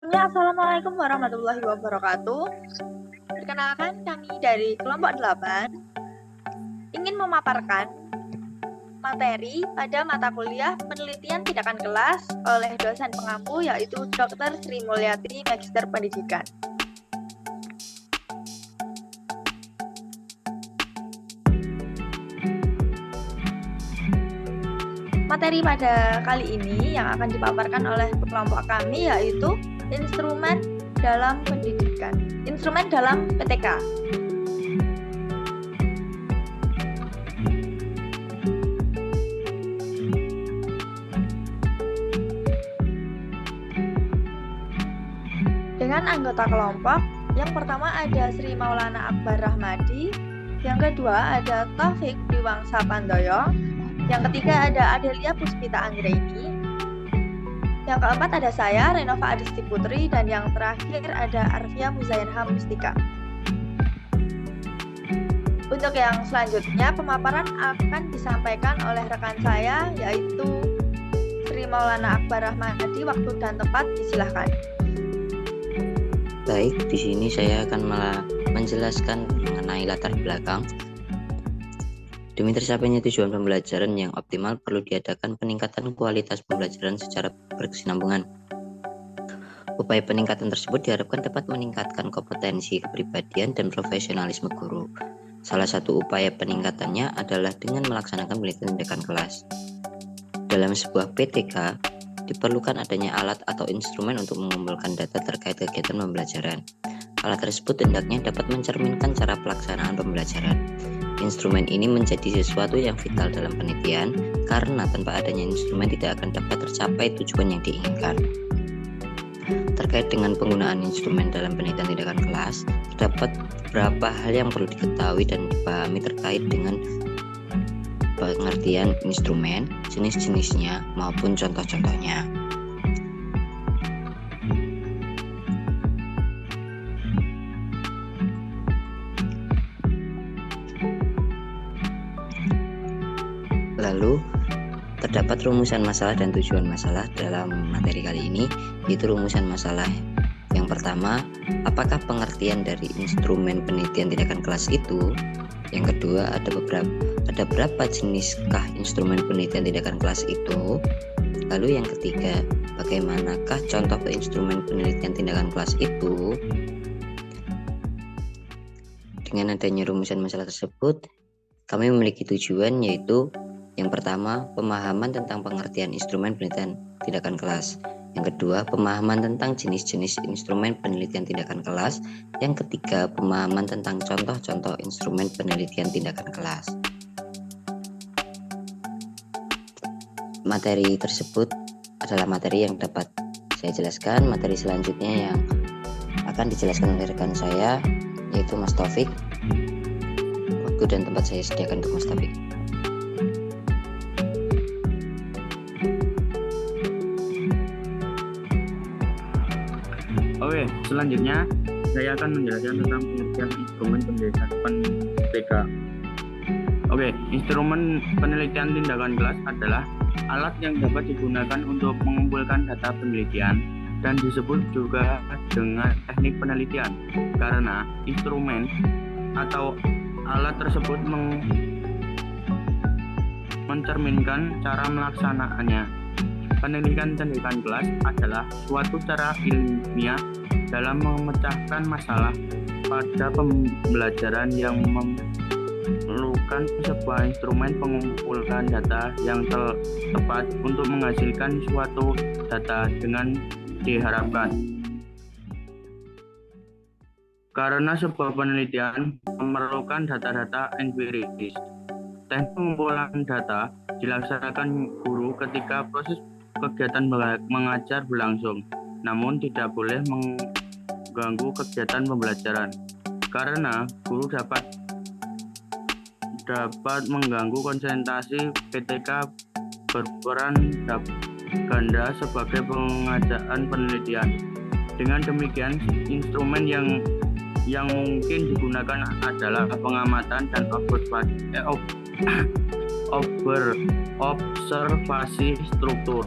Assalamualaikum warahmatullahi wabarakatuh. Perkenalkan, kami dari kelompok 8 ingin memaparkan materi pada mata kuliah penelitian tindakan kelas oleh dosen pengampu yaitu Dr. Sri Mulyati, Magister Pendidikan. Materi pada kali ini yang akan dipaparkan oleh kelompok kami yaitu instrumen dalam pendidikan, instrumen dalam PTK. Dengan anggota kelompok, yang pertama ada Sri Maulana Akbar Rahmadi, yang kedua ada Taufik Diwangsa Pandoyo, yang ketiga ada Adelia Puspita Anggraini, yang keempat ada saya, Renova Adisti Putri, dan yang terakhir ada Arfia Muzayanha Mustika. Untuk yang selanjutnya, pemaparan akan disampaikan oleh rekan saya, yaitu Sri Maulana Akbar Rahmadi. Waktu dan tempat disilahkan. Baik, di sini saya akan menjelaskan mengenai latar belakang. Demi tercapainya tujuan pembelajaran yang optimal, perlu diadakan peningkatan kualitas pembelajaran secara berkesinambungan. Upaya peningkatan tersebut diharapkan dapat meningkatkan kompetensi, kepribadian, dan profesionalisme guru. Salah satu upaya peningkatannya adalah dengan melaksanakan penelitian tindakan kelas. Dalam sebuah PTK, diperlukan adanya alat atau instrumen untuk mengumpulkan data terkait kegiatan pembelajaran. Alat tersebut hendaknya dapat mencerminkan cara pelaksanaan pembelajaran. Instrumen ini menjadi sesuatu yang vital dalam penelitian karena tanpa adanya instrumen tidak akan dapat tercapai tujuan yang diinginkan. Terkait dengan penggunaan instrumen dalam penelitian tindakan kelas, terdapat beberapa hal yang perlu diketahui dan dipahami terkait dengan pengertian instrumen, jenis-jenisnya, maupun contoh-contohnya. Lalu, terdapat rumusan masalah dan tujuan masalah dalam materi kali ini, yaitu rumusan masalah. Yang pertama, apakah pengertian dari instrumen penelitian tindakan kelas itu? Yang kedua, ada berapa jeniskah instrumen penelitian tindakan kelas itu? Lalu yang ketiga, bagaimanakah contoh instrumen penelitian tindakan kelas itu? Dengan adanya rumusan masalah tersebut, kami memiliki tujuan, yaitu yang pertama, pemahaman tentang pengertian instrumen penelitian tindakan kelas. Yang kedua, pemahaman tentang jenis-jenis instrumen penelitian tindakan kelas. Yang ketiga, pemahaman tentang contoh-contoh instrumen penelitian tindakan kelas. Materi tersebut adalah materi yang dapat saya jelaskan. Materi selanjutnya yang akan dijelaskan oleh rekan saya, yaitu Mas Taufik. Waktu dan tempat saya sediakan untuk Mas Taufik. Oke, selanjutnya saya akan menjelaskan tentang pengertian instrumen penelitian PTK. Oke, instrumen penelitian tindakan kelas adalah alat yang dapat digunakan untuk mengumpulkan data penelitian dan disebut juga dengan teknik penelitian karena instrumen atau alat tersebut mencerminkan cara melaksanaannya. Penelitian tindakan kelas adalah suatu cara ilmiah dalam memecahkan masalah pada pembelajaran yang memerlukan sebuah instrumen pengumpulan data yang tepat untuk menghasilkan suatu data dengan diharapkan. Karena sebuah penelitian memerlukan data-data empiris, teknik pengumpulan data dilaksanakan guru ketika proses kegiatan mengajar berlangsung, namun tidak boleh mengganggu kegiatan pembelajaran karena guru dapat mengganggu konsentrasi. PTK berperan ganda sebagai pengadaan penelitian. Dengan demikian, instrumen yang mungkin digunakan adalah pengamatan dan observasi struktur.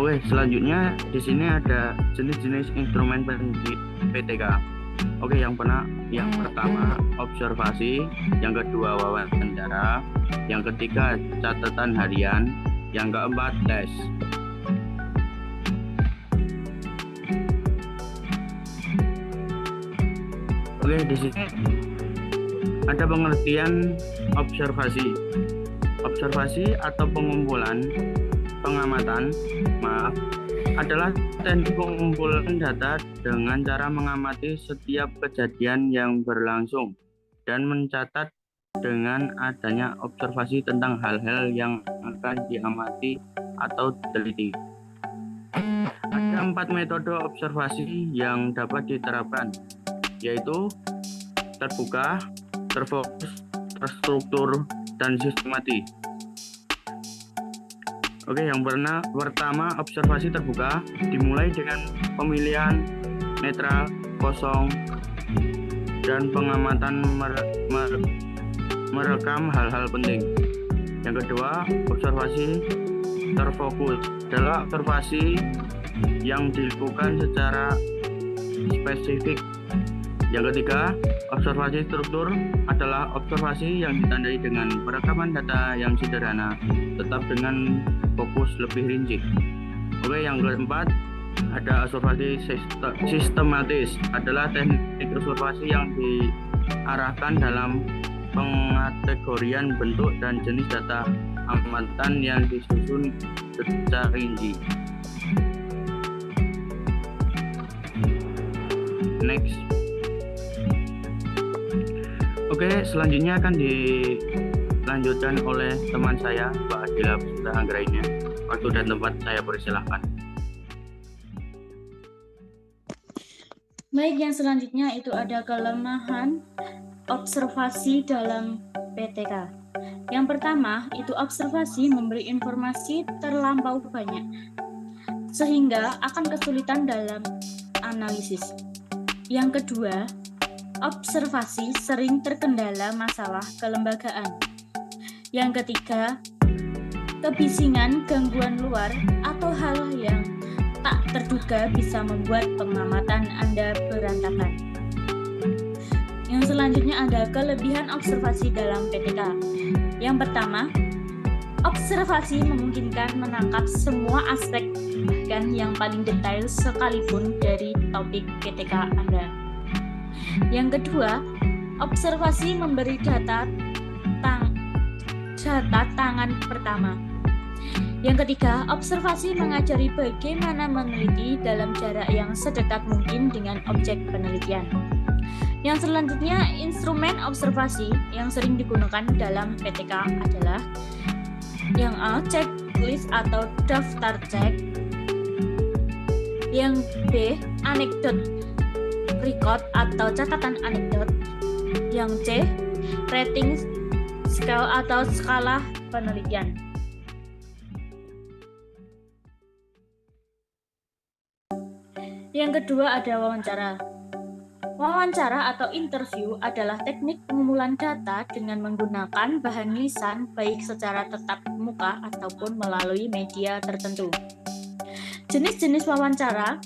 Oke, selanjutnya di sini ada jenis-jenis instrumen PTK. Oke, yang pertama observasi, yang kedua wawancara, yang ketiga catatan harian, yang keempat tes. Oke, di sini ada pengertian observasi. Observasi atau pengamatan adalah teknik pengumpulan data dengan cara mengamati setiap kejadian yang berlangsung dan mencatat dengan adanya observasi tentang hal-hal yang akan diamati atau diteliti. Ada 4 metode observasi yang dapat diterapkan, yaitu terbuka, terfokus, terstruktur, dan sistematis. Oke, yang pertama observasi terbuka dimulai dengan pemilihan netral, kosong, dan pengamatan merekam hal-hal penting. Yang kedua, observasi terfokus adalah observasi yang dilakukan secara spesifik. Yang ketiga, observasi struktur adalah observasi yang ditandai dengan perekaman data yang sederhana, tetap dengan fokus lebih rinci. Oke, yang keempat, ada observasi sistematis adalah teknik observasi yang diarahkan dalam pengategorian bentuk dan jenis data amatan yang disusun secara rinci. Next. Oke, selanjutnya akan dilanjutkan oleh teman saya, Mbak Adila Puspita Anggraini. Waktu dan tempat saya persilahkan. Baik, yang selanjutnya itu ada kelemahan observasi dalam PTK. Yang pertama, itu observasi memberi informasi terlampau banyak, sehingga akan kesulitan dalam analisis. Yang kedua, observasi sering terkendala masalah kelembagaan. Yang ketiga, kebisingan, gangguan luar, atau hal yang tak terduga bisa membuat pengamatan Anda berantakan. Yang selanjutnya ada kelebihan observasi dalam PTK. Yang pertama, observasi memungkinkan menangkap semua aspek, bahkan yang paling detail sekalipun dari topik PTK Anda. Yang kedua, observasi memberi data tangan pertama. Yang ketiga, observasi mengajari bagaimana meneliti dalam jarak yang sedekat mungkin dengan objek penelitian. Yang selanjutnya, instrumen observasi yang sering digunakan dalam PTK adalah yang A, checklist atau daftar cek. Yang B, anekdot record atau catatan anekdot. Yang C, rating scale atau skala penelitian. Yang kedua ada wawancara. Wawancara atau interview adalah teknik pengumpulan data dengan menggunakan bahan lisan baik secara tatap muka ataupun melalui media tertentu. Jenis-jenis wawancara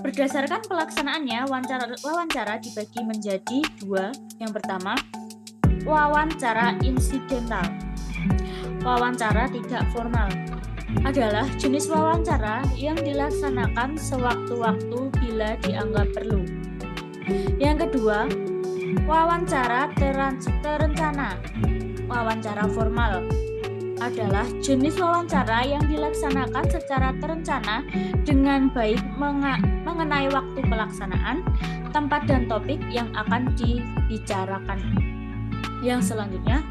berdasarkan pelaksanaannya, wawancara dibagi menjadi dua. Yang pertama, wawancara insidental. Wawancara tidak formal adalah jenis wawancara yang dilaksanakan sewaktu-waktu bila dianggap perlu. Yang kedua, wawancara terencana. Wawancara formal adalah jenis wawancara yang dilaksanakan secara terencana dengan baik mengenai waktu pelaksanaan, tempat dan topik yang akan dibicarakan. Yang selanjutnya,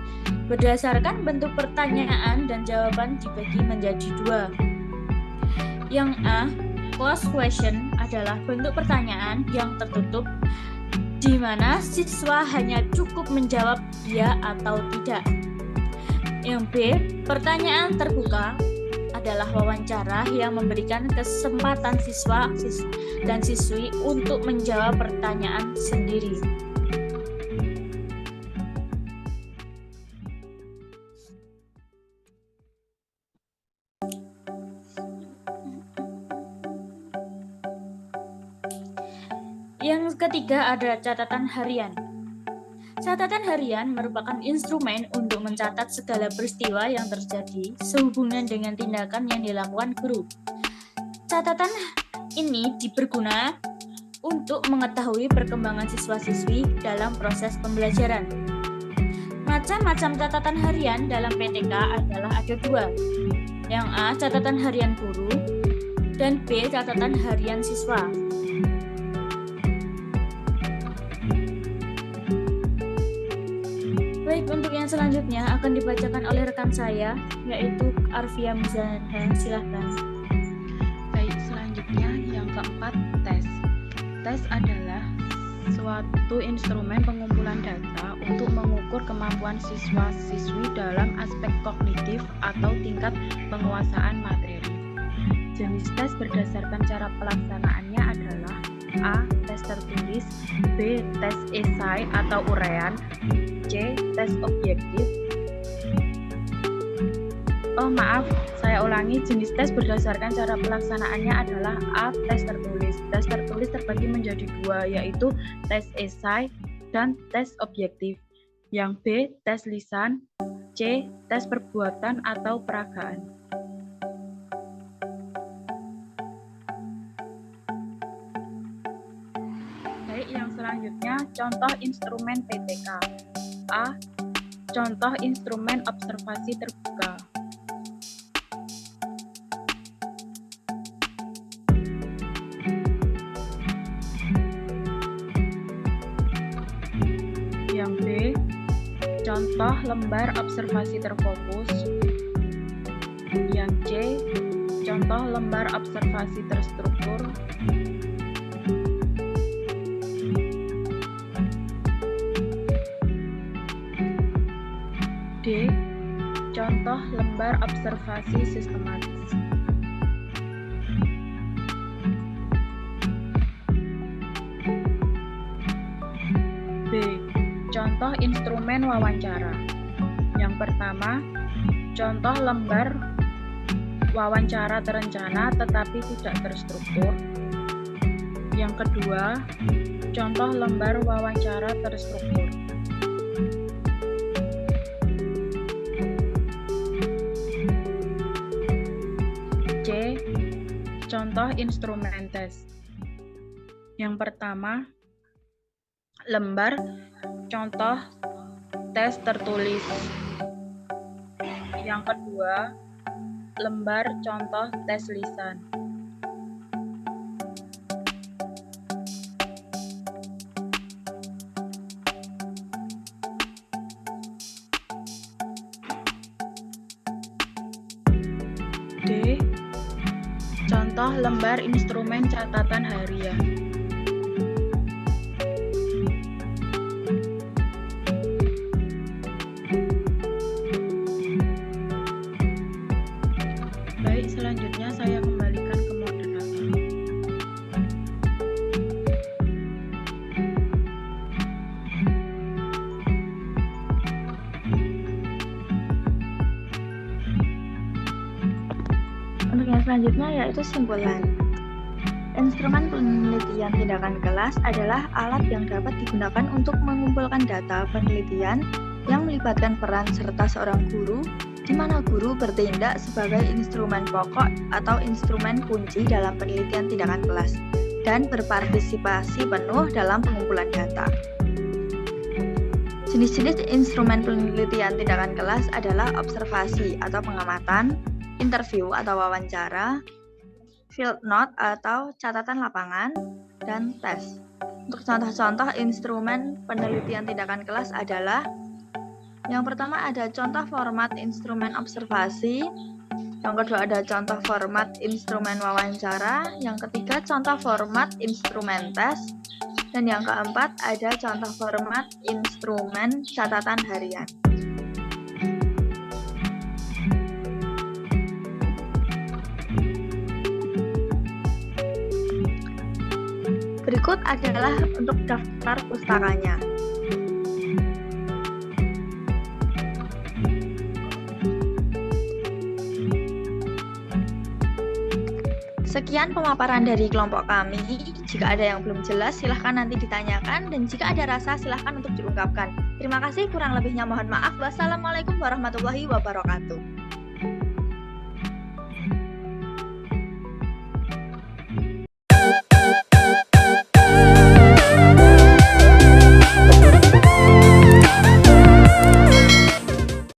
berdasarkan bentuk pertanyaan dan jawaban dibagi menjadi dua. Yang A, closed question adalah bentuk pertanyaan yang tertutup di mana siswa hanya cukup menjawab ya atau tidak. Yang B, pertanyaan terbuka adalah wawancara yang memberikan kesempatan siswa dan siswi untuk menjawab pertanyaan sendiri. Yang ketiga ada catatan harian. Catatan harian merupakan instrumen untuk mencatat segala peristiwa yang terjadi sehubungan dengan tindakan yang dilakukan guru. Catatan ini berguna untuk mengetahui perkembangan siswa-siswi dalam proses pembelajaran. Macam-macam catatan harian dalam PTK adalah ada dua. Yang A, catatan harian guru, dan B, catatan harian siswa. Baik, untuk yang selanjutnya akan dibacakan oleh rekan saya, yaitu Arfia Muzana. Silahkan. Baik, selanjutnya yang keempat, tes. Tes adalah suatu instrumen pengumpulan data untuk mengukur kemampuan siswa-siswi dalam aspek kognitif atau tingkat penguasaan materi. Jenis tes berdasarkan cara pelaksanaannya adalah A. Tes tertulis, B. Tes esai atau uraian, C. Tes objektif. Saya ulangi, jenis tes berdasarkan cara pelaksanaannya adalah A. Tes tertulis. Tes tertulis terbagi menjadi dua, yaitu tes esai dan tes objektif. Yang B. Tes lisan, C. Tes perbuatan atau peragaan. Baik, yang selanjutnya contoh instrumen PTK. A. Contoh instrumen observasi terbuka. Yang B, contoh lembar observasi terfokus. Yang C, contoh lembar observasi terstruktur. D, contoh lembar observasi sistematis. B, contoh instrumen wawancara. Yang pertama, contoh lembar wawancara terencana tetapi tidak terstruktur. Yang kedua, contoh lembar wawancara terstruktur. C, contoh instrumen tes. Yang pertama, lembar contoh tes tertulis. Yang kedua, lembar contoh tes lisan. D, contoh lembar instrumen catatan harian. Baik, selanjutnya saya kembalikan ke moderator. Untuk yang selanjutnya yaitu simpulan. Instrumen penelitian tindakan kelas adalah alat yang dapat digunakan untuk mengumpulkan data penelitian yang melibatkan peran serta seorang guru, di mana guru bertindak sebagai instrumen pokok atau instrumen kunci dalam penelitian tindakan kelas dan berpartisipasi penuh dalam pengumpulan data. Jenis-jenis instrumen penelitian tindakan kelas adalah observasi atau pengamatan, interview atau wawancara, field note atau catatan lapangan, dan tes. Untuk contoh-contoh instrumen penelitian tindakan kelas adalah yang pertama ada contoh format instrumen observasi, yang kedua ada contoh format instrumen wawancara, yang ketiga contoh format instrumen tes, dan yang keempat ada contoh format instrumen catatan harian. Berikut adalah untuk daftar pustakanya. Sekian pemaparan dari kelompok kami. Jika ada yang belum jelas, silahkan nanti ditanyakan, dan jika ada rasa, silahkan untuk diungkapkan. Terima kasih, kurang lebihnya mohon maaf. Wassalamualaikum warahmatullahi wabarakatuh.